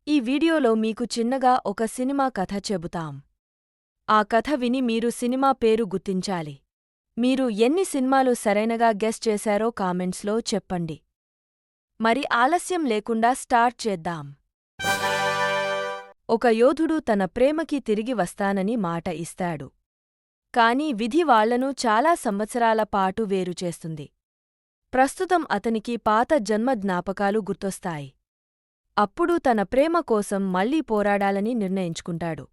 ఈ వీడియోలో మీకు చిన్నగా ఒక సినిమా కథ చెబుతాం. ఆ కథ విని మీరు సినిమా పేరు గుర్తించాలి. మీరు ఎన్ని సినిమాలు సరైనగా గెస్ చేశారో కామెంట్స్లో చెప్పండి. మరి ఆలస్యం లేకుండా స్టార్ట్ చేద్దాం. ఒక యోధుడు తన ప్రేమకి తిరిగి వస్తానని మాట ఇస్తాడు. కాని విధి వాళ్లను చాలా సంవత్సరాల పాటు వేరుచేస్తుంది. ప్రస్తుతం అతనికి పాత జన్మ జ్ఞాపకాలు గుర్తొస్తాయి. అప్పుడు తన ప్రేమ కోసం మళ్లీ పోరాడాలని నిర్ణయించుకుంటాడు.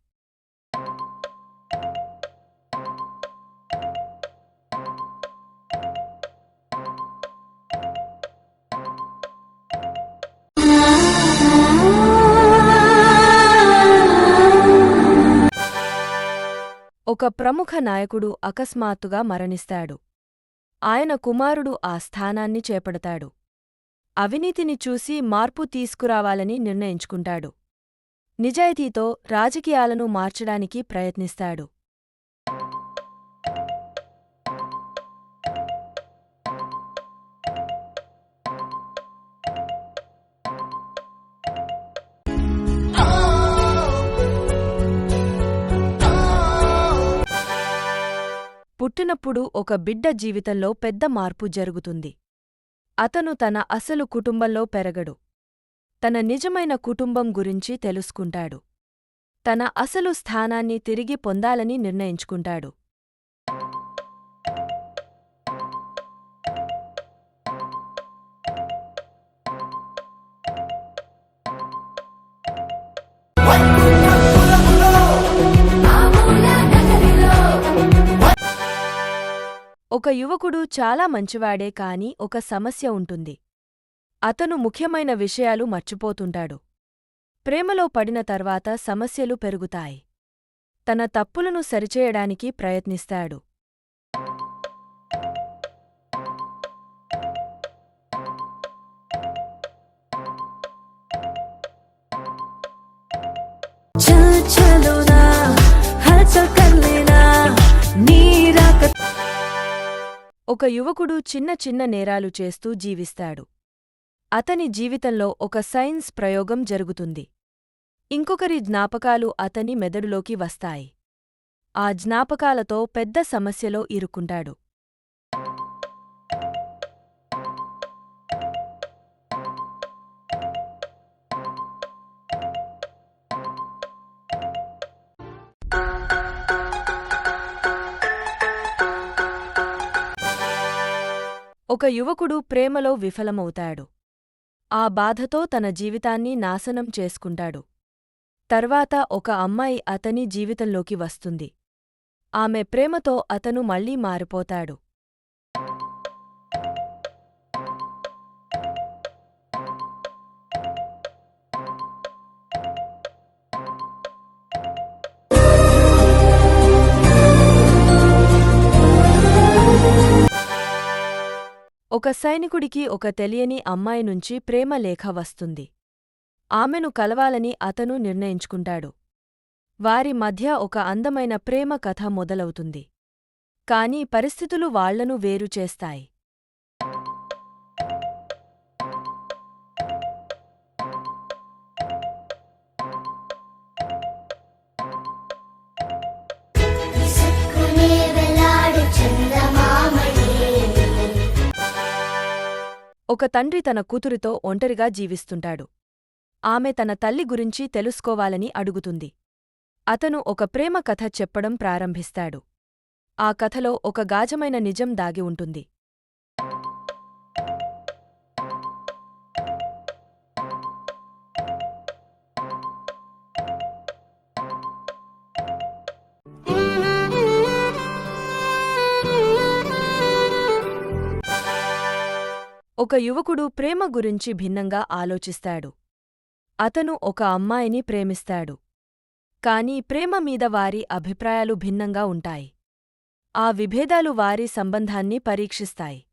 ఒక ప్రముఖ నాయకుడు అకస్మాత్తుగా మరణిస్తాడు. ఆయన కుమారుడు ఆ స్థానాన్ని చేపడతాడు. అవినీతిని చూసి మార్పు తీసుకురావాలని నిర్ణయించుకుంటాడు. నిజాయితీతో రాజకీయాలను మార్చడానికి ప్రయత్నిస్తాడు. పుట్టినప్పుడు ఒక బిడ్డ జీవితంలో పెద్ద మార్పు జరుగుతుంది. అతను తన అసలు కుటుంబంలో పెరగడు. తన నిజమైన కుటుంబం గురించి తెలుసుకుంటాడు. తన అసలు స్థానాన్ని తిరిగి పొందాలని నిర్ణయించుకుంటాడు. ఒక యువకుడు చాలా మంచివాడే కాని ఒక సమస్య ఉంటుంది. అతను ముఖ్యమైన విషయాలు మర్చిపోతుంటాడు. ప్రేమలో పడిన తర్వాత సమస్యలు పెరుగుతాయి. తన తప్పులను సరిచేయడానికి ప్రయత్నిస్తాడు. ఒక యువకుడు చిన్న చిన్న నేరాలు చేస్తూ జీవిస్తాడు. అతని జీవితంలో ఒక సైన్స్ ప్రయోగం జరుగుతుంది. ఇంకొకరి జ్ఞాపకాలు అతని మెదడులోకి వస్తాయి. ఆ జ్ఞాపకాలతో పెద్ద సమస్యలో ఇరుక్కుంటాడు. ఒక యువకుడు ప్రేమలో విఫలమవుతాడు. ఆ బాధతో తన జీవితాన్ని నాశనం చేసుకుంటాడు. తర్వాత ఒక అమ్మాయి అతని జీవితంలోకి వస్తుంది. ఆమె ప్రేమతో అతను మళ్లీ మారిపోతాడు. ఒక సైనికుడికి ఒక తెలియని అమ్మాయి నుంచి ప్రేమ లేఖ వస్తుంది. ఆమెను కలవాలని అతను నిర్ణయించుకుంటాడు. వారి మధ్య ఒక అందమైన ప్రేమ కథ మొదలవుతుంది. కాని పరిస్థితులు వాళ్లను వేరు చేస్తాయి. ఒక తండ్రి తన కూతురితో ఒంటరిగా జీవిస్తుంటాడు. ఆమె తన తల్లి గురించి తెలుసుకోవాలని అడుగుతుంది. అతను ఒక ప్రేమ కథ చెప్పడం ప్రారంభిస్తాడు. ఆ కథలో ఒక గాజమైన నిజం దాగి ఉంటుంది. ఒక యువకుడు ప్రేమ గురించి భిన్నంగా ఆలోచిస్తాడు. అతను ఒక అమ్మాయిని ప్రేమిస్తాడు. కాని ప్రేమ మీద వారి అభిప్రాయాలు భిన్నంగా ఉంటాయి. ఆ విభేదాలు వారి సంబంధాన్ని పరీక్షిస్తాయి.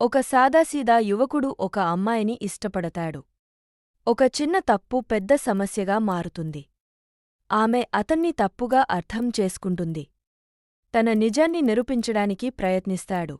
ఒక సాదాసీదా యువకుడు ఒక అమ్మాయిని ఇష్టపడతాడు. ఒక చిన్న తప్పు పెద్ద సమస్యగా మారుతుంది. ఆమె అతన్ని తప్పుగా అర్థం చేసుకుంటుంది. తన నిజాన్ని నిరూపించడానికి ప్రయత్నిస్తాడు.